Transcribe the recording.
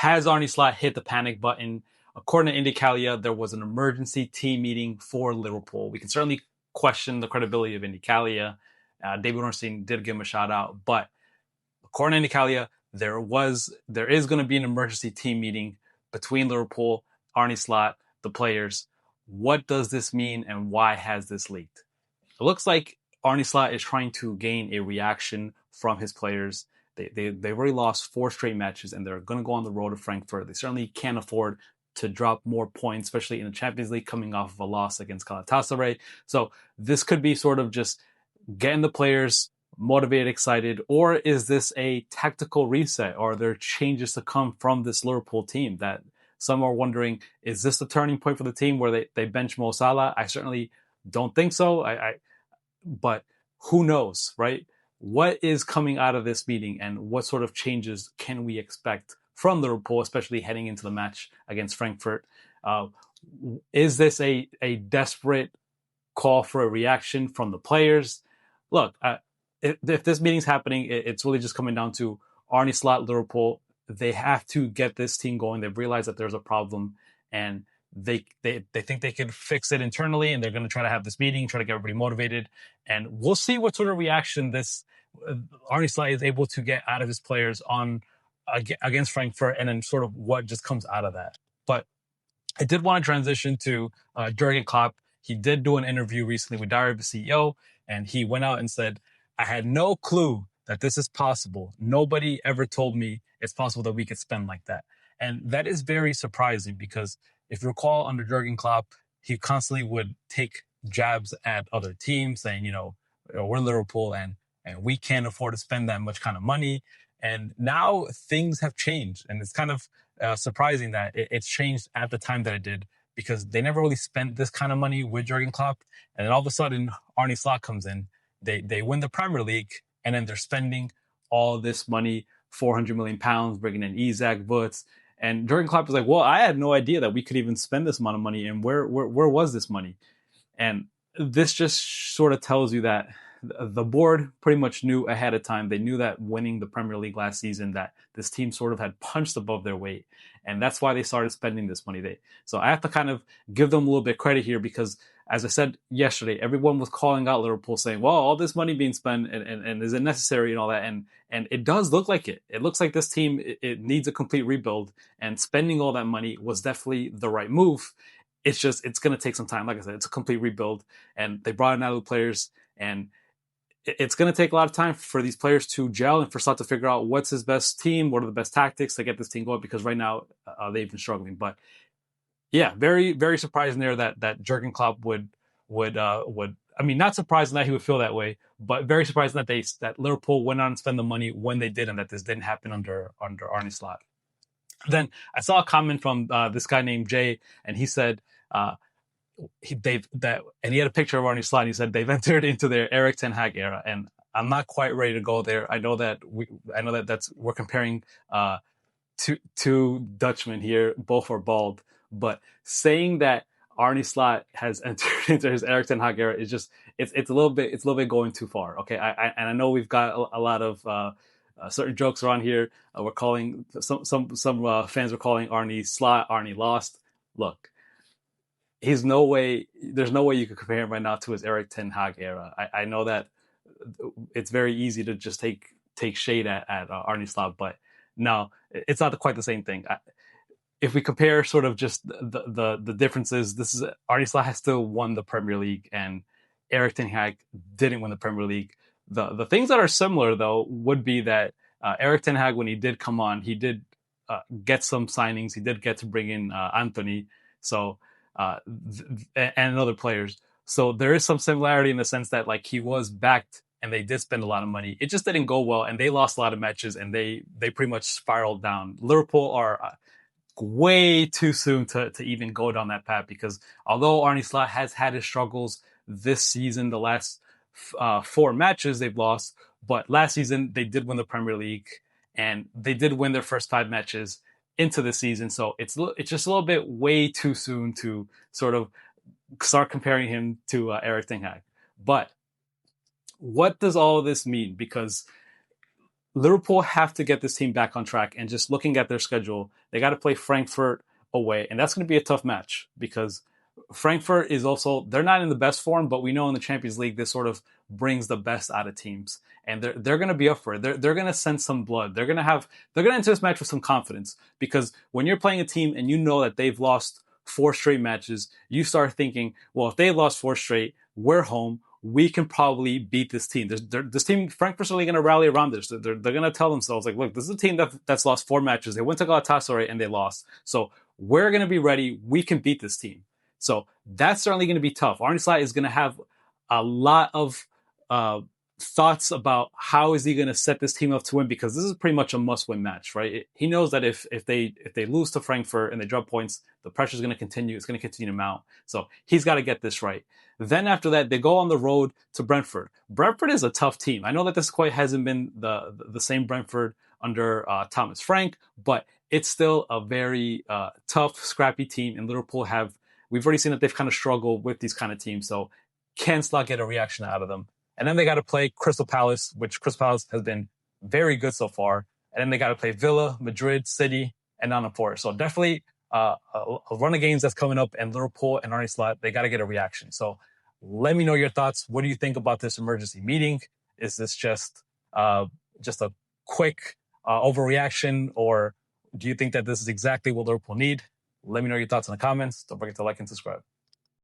has Arne Slot hit the panic button? According to Indicalia, there was an emergency team meeting for Liverpool. We can certainly question the credibility of Indicalia. David Ornstein did give him a shout out, but according to Indicalia, there is going to be an emergency team meeting between Liverpool, Arne Slot, the players. What does this mean, and why has this leaked? It looks like Arne Slot is trying to gain a reaction from his players. They've already lost 4 straight matches, and they're going to go on the road to Frankfurt. They certainly can't afford to drop more points, especially in the Champions League, coming off of a loss against Galatasaray. So this could be sort of just getting the players motivated, excited, or is this a tactical reset? Or are there changes to come from this Liverpool team that some are wondering, is this the turning point for the team where they bench Mo Salah? I certainly don't think so. But who knows, right? What is coming out of this meeting, and what sort of changes can we expect from Liverpool, especially heading into the match against Frankfurt? Is this a desperate call for a reaction from the players? Look, if this meeting's happening, it's really just coming down to Arne Slot, Liverpool. They have to get this team going. They've realized that there's a problem, and they think they can fix it internally, and they're going to try to have this meeting, try to get everybody motivated, and we'll see what sort of reaction this Arne Slot is able to get out of his players against Frankfurt, and then sort of what just comes out of that. But I did want to transition to Jurgen Klopp. He did do an interview recently with Diary of a CEO, and he went out and said, "I had no clue that this is possible. Nobody ever told me it's possible that we could spend like that." And that is very surprising, because if you recall, under Jurgen Klopp, he constantly would take jabs at other teams saying, we're Liverpool and we can't afford to spend that much kind of money. And now things have changed. And it's kind of surprising that it's changed at the time that it did, because they never really spent this kind of money with Jurgen Klopp. And then all of a sudden, Arne Slot comes in, they win the Premier League, and then they're spending all this money, £400 million, bringing in Isak, Woods. And Jurgen Klopp was like, well, I had no idea that we could even spend this amount of money, and where was this money? And this just sort of tells you that the board pretty much knew ahead of time. They knew that winning the Premier League last season, that this team sort of had punched above their weight. And that's why they started spending this money. So I have to kind of give them a little bit of credit here, because as I said yesterday, everyone was calling out Liverpool saying, well, all this money being spent, and is it necessary and all that? And it does look like it. It looks like this team, it needs a complete rebuild, and spending all that money was definitely the right move. It's going to take some time. Like I said, it's a complete rebuild, and they brought in other players, and it's going to take a lot of time for these players to gel and for Slot to figure out what's his best team, what are the best tactics to get this team going, because right now they've been struggling. But yeah, very, very surprising there that Jurgen Klopp would I mean, not surprising that he would feel that way, but very surprising that Liverpool went on and spend the money when they did, and that this didn't happen under Arne Slot. Then I saw a comment from this guy named Jay, and he said he had a picture of Arne Slot, and he said they've entered into their Erik ten Hag era, and I'm not quite ready to go there. I know that we're comparing two Dutchmen here, both are bald, but saying that Arne Slot has entered into his Erik ten Hag era is just it's a little bit going too far. Okay, I know we've got a lot of certain jokes around here. We're calling some fans are calling Arne Slot Arne Lost. Look, there's no way you could compare him right now to his Erik ten Hag era. I know that it's very easy to just take shade at Arne Slot, but no, it's not quite the same thing. If we compare sort of just the differences, this is Arne Slot has still won the Premier League, and Erik ten Hag didn't win the Premier League. The things that are similar, though, would be that Erik ten Hag, when he did come on, he did get some signings. He did get to bring in Anthony, and other players. So there is some similarity in the sense that like he was backed, and they did spend a lot of money. It just didn't go well, and they lost a lot of matches, and they pretty much spiraled down. Liverpool are way too soon to even go down that path, because although Arne Slot has had his struggles this season, the last 4 matches they've lost, but last season they did win the Premier League, and they did win their first 5 matches into the season. So it's just a little bit way too soon to sort of start comparing him to Erik ten Hag. But what does all of this mean? Because Liverpool have to get this team back on track. And just looking at their schedule, they got to play Frankfurt away. And that's going to be a tough match because Frankfurt is also, they're not in the best form, but we know in the Champions League, this sort of brings the best out of teams. And they're going to be up for it. They're going to send some blood. They're going to enter this match with some confidence because when you're playing a team and you know that they've lost 4 straight matches, you start thinking, well, if they lost 4 straight, we're home. We can probably beat this team. This team, Frankfurt's really going to rally around this. They're going to tell themselves, like, look, this is a team that's lost 4 matches. They went to Galatasaray and they lost. So we're going to be ready. We can beat this team. So that's certainly going to be tough. Arne Slot is going to have a lot of thoughts about how is he going to set this team up to win, because this is pretty much a must-win match, right? He knows that if they lose to Frankfurt and they drop points, the pressure is going to continue. It's going to continue to mount. So he's got to get this right. Then after that, they go on the road to Brentford. Brentford is a tough team. I know that this quite hasn't been the same Brentford under Thomas Frank, but it's still a very tough, scrappy team. And Liverpool we've already seen that they've kind of struggled with these kind of teams. So can Slot get a reaction out of them? And then they got to play Crystal Palace, which Crystal Palace has been very good so far. And then they got to play Villa, Madrid, City, and Nottingham Forest. So definitely a run of games that's coming up, and Liverpool and Arne Slot, they got to get a reaction. So let me know your thoughts. What do you think about this emergency meeting? Is this just a quick overreaction, or do you think that this is exactly what Liverpool need? Let me know your thoughts in the comments. Don't forget to like and subscribe.